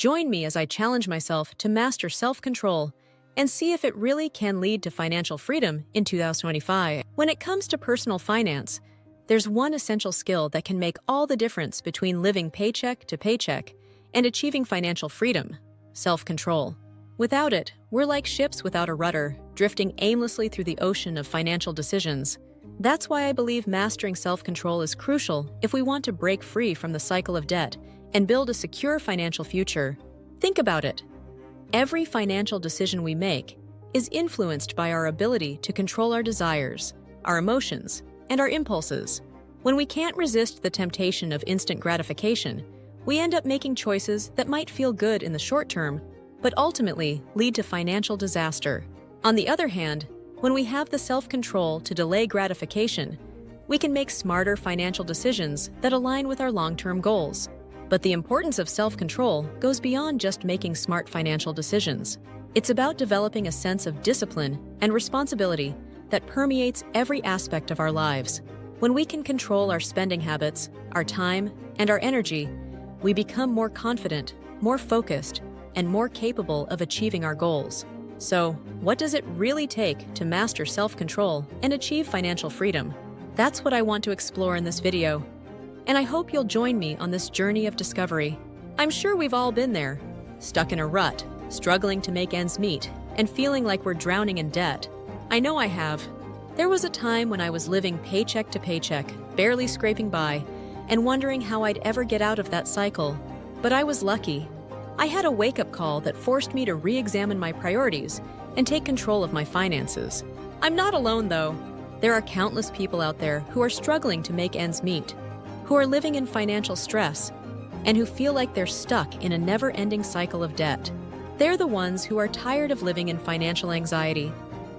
Join me as I challenge myself to master self-control and see if it really can lead to financial freedom in 2025. When it comes to personal finance, there's one essential skill that can make all the difference between living paycheck to paycheck and achieving financial freedom: self-control. Without it, we're like ships without a rudder, drifting aimlessly through the ocean of financial decisions. That's why I believe mastering self-control is crucial if we want to break free from the cycle of debt and build a secure financial future. Think about it. Every financial decision we make is influenced by our ability to control our desires, our emotions, and our impulses. When we can't resist the temptation of instant gratification, we end up making choices that might feel good in the short term, but ultimately lead to financial disaster. On the other hand, when we have the self-control to delay gratification, we can make smarter financial decisions that align with our long-term goals. But the importance of self-control goes beyond just making smart financial decisions. It's about developing a sense of discipline and responsibility that permeates every aspect of our lives. When we can control our spending habits, our time, and our energy, we become more confident, more focused, and more capable of achieving our goals. So, what does it really take to master self-control and achieve financial freedom? That's what I want to explore in this video. And I hope you'll join me on this journey of discovery. I'm sure we've all been there, stuck in a rut, struggling to make ends meet, and feeling like we're drowning in debt. I know I have. There was a time when I was living paycheck to paycheck, barely scraping by, and wondering how I'd ever get out of that cycle. But I was lucky. I had a wake-up call that forced me to re-examine my priorities and take control of my finances. I'm not alone, though. There are countless people out there who are struggling to make ends meet, who are living in financial stress, and who feel like they're stuck in a never-ending cycle of debt. They're the ones who are tired of living in financial anxiety,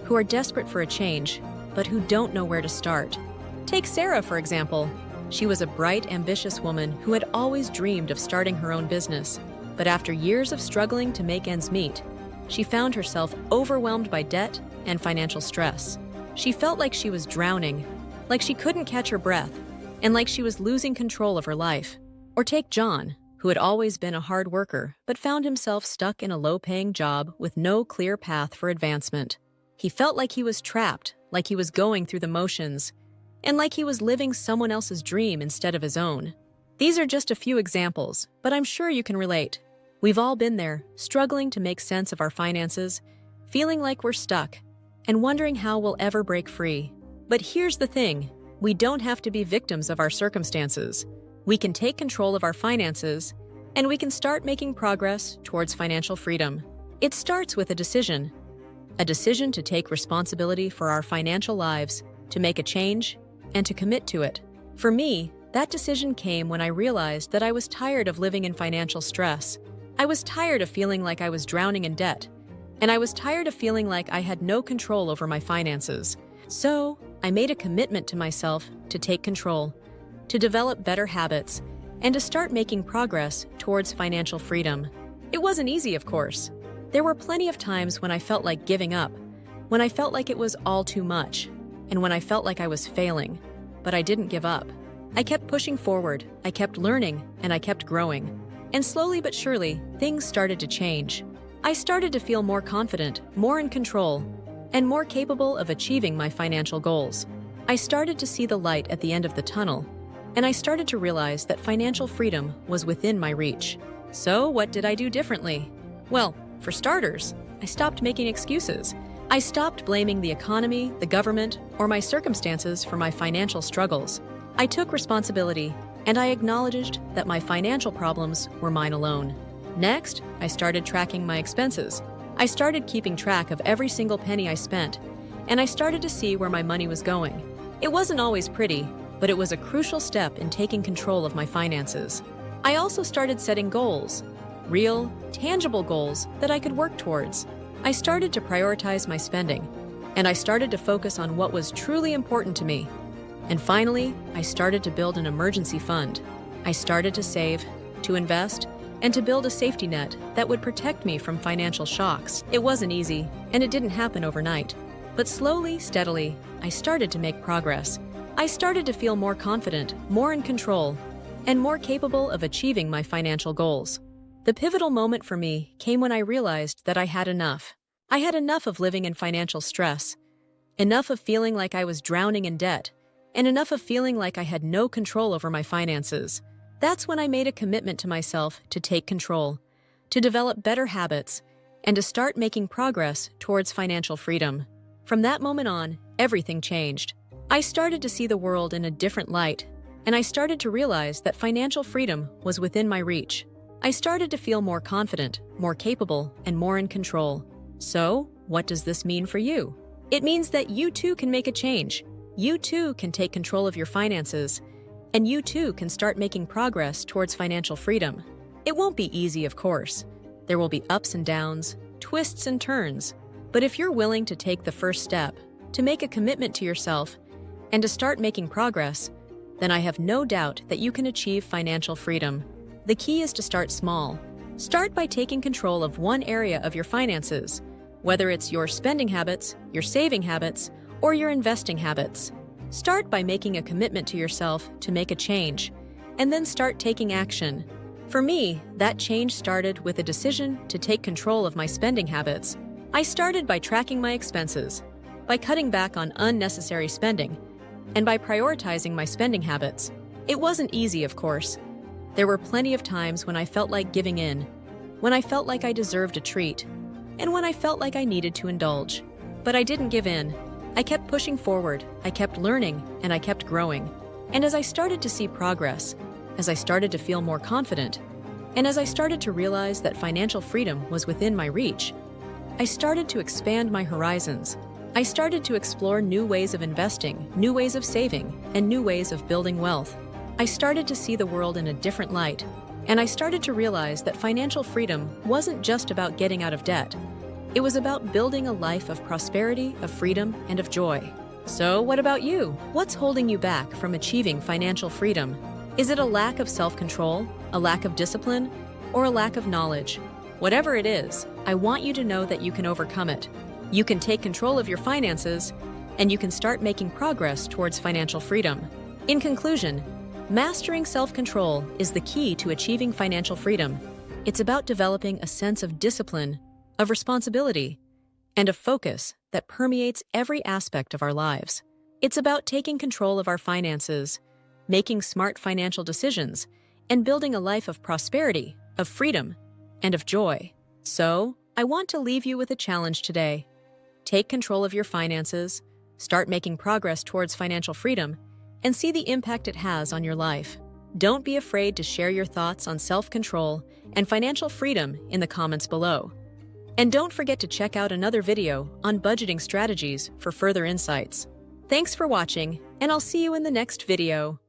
who are desperate for a change, but who don't know where to start. Take Sarah, for example. She was a bright, ambitious woman who had always dreamed of starting her own business. But after years of struggling to make ends meet, she found herself overwhelmed by debt and financial stress. She felt like she was drowning, like she couldn't catch her breath, and like she was losing control of her life. Or take John, who had always been a hard worker, but found himself stuck in a low-paying job with no clear path for advancement. He felt like he was trapped, like he was going through the motions, and like he was living someone else's dream instead of his own. These are just a few examples, but I'm sure you can relate. We've all been there, struggling to make sense of our finances, feeling like we're stuck, and wondering how we'll ever break free. But here's the thing. We don't have to be victims of our circumstances. We can take control of our finances, and we can start making progress towards financial freedom. It starts with a decision to take responsibility for our financial lives, to make a change, and to commit to it. For me, that decision came when I realized that I was tired of living in financial stress. I was tired of feeling like I was drowning in debt, and I was tired of feeling like I had no control over my finances. So, I made a commitment to myself to take control, to develop better habits, and to start making progress towards financial freedom. It wasn't easy, of course. There were plenty of times when I felt like giving up, when I felt like it was all too much, and when I felt like I was failing. But I didn't give up. I kept pushing forward, I kept learning, and I kept growing. And slowly but surely, things started to change. I started to feel more confident, more in control, and more capable of achieving my financial goals. I started to see the light at the end of the tunnel, and I started to realize that financial freedom was within my reach. So, what did I do differently? Well, for starters, I stopped making excuses. I stopped blaming the economy, the government, or my circumstances for my financial struggles. I took responsibility, and I acknowledged that my financial problems were mine alone. Next, I started tracking my expenses. I started keeping track of every single penny I spent, and I started to see where my money was going. It wasn't always pretty, but it was a crucial step in taking control of my finances. I also started setting goals, real, tangible goals that I could work towards. I started to prioritize my spending, and I started to focus on what was truly important to me. And finally, I started to build an emergency fund. I started to save, to invest, and to build a safety net that would protect me from financial shocks. It wasn't easy, and it didn't happen overnight. But slowly, steadily, I started to make progress. I started to feel more confident, more in control, and more capable of achieving my financial goals. The pivotal moment for me came when I realized that I had enough. I had enough of living in financial stress, enough of feeling like I was drowning in debt, and enough of feeling like I had no control over my finances. That's when I made a commitment to myself to take control, to develop better habits, and to start making progress towards financial freedom. From that moment on, everything changed. I started to see the world in a different light, and I started to realize that financial freedom was within my reach. I started to feel more confident, more capable, and more in control. So, what does this mean for you? It means that you too can make a change. You too can take control of your finances, and you too can start making progress towards financial freedom. It won't be easy, of course. There will be ups and downs, twists and turns. But if you're willing to take the first step, to make a commitment to yourself, and to start making progress, then I have no doubt that you can achieve financial freedom. The key is to start small. Start by taking control of one area of your finances, whether it's your spending habits, your saving habits, or your investing habits. Start by making a commitment to yourself to make a change, and then start taking action. For me, that change started with a decision to take control of my spending habits. I started by tracking my expenses, by cutting back on unnecessary spending, and by prioritizing my spending habits. It wasn't easy, of course. There were plenty of times when I felt like giving in, when I felt like I deserved a treat, and when I felt like I needed to indulge. But I didn't give in. I kept pushing forward, I kept learning, and I kept growing. And as I started to see progress, as I started to feel more confident, and as I started to realize that financial freedom was within my reach, I started to expand my horizons. I started to explore new ways of investing, new ways of saving, and new ways of building wealth. I started to see the world in a different light, and I started to realize that financial freedom wasn't just about getting out of debt. It was about building a life of prosperity, of freedom, and of joy. So, what about you? What's holding you back from achieving financial freedom? Is it a lack of self-control, a lack of discipline, or a lack of knowledge? Whatever it is, I want you to know that you can overcome it. You can take control of your finances, and you can start making progress towards financial freedom. In conclusion, mastering self-control is the key to achieving financial freedom. It's about developing a sense of discipline, of responsibility, and of focus that permeates every aspect of our lives. It's about taking control of our finances, making smart financial decisions, and building a life of prosperity, of freedom, and of joy. So, I want to leave you with a challenge today. Take control of your finances, start making progress towards financial freedom, and see the impact it has on your life. Don't be afraid to share your thoughts on self-control and financial freedom in the comments below. And don't forget to check out another video on budgeting strategies for further insights. Thanks for watching, and I'll see you in the next video.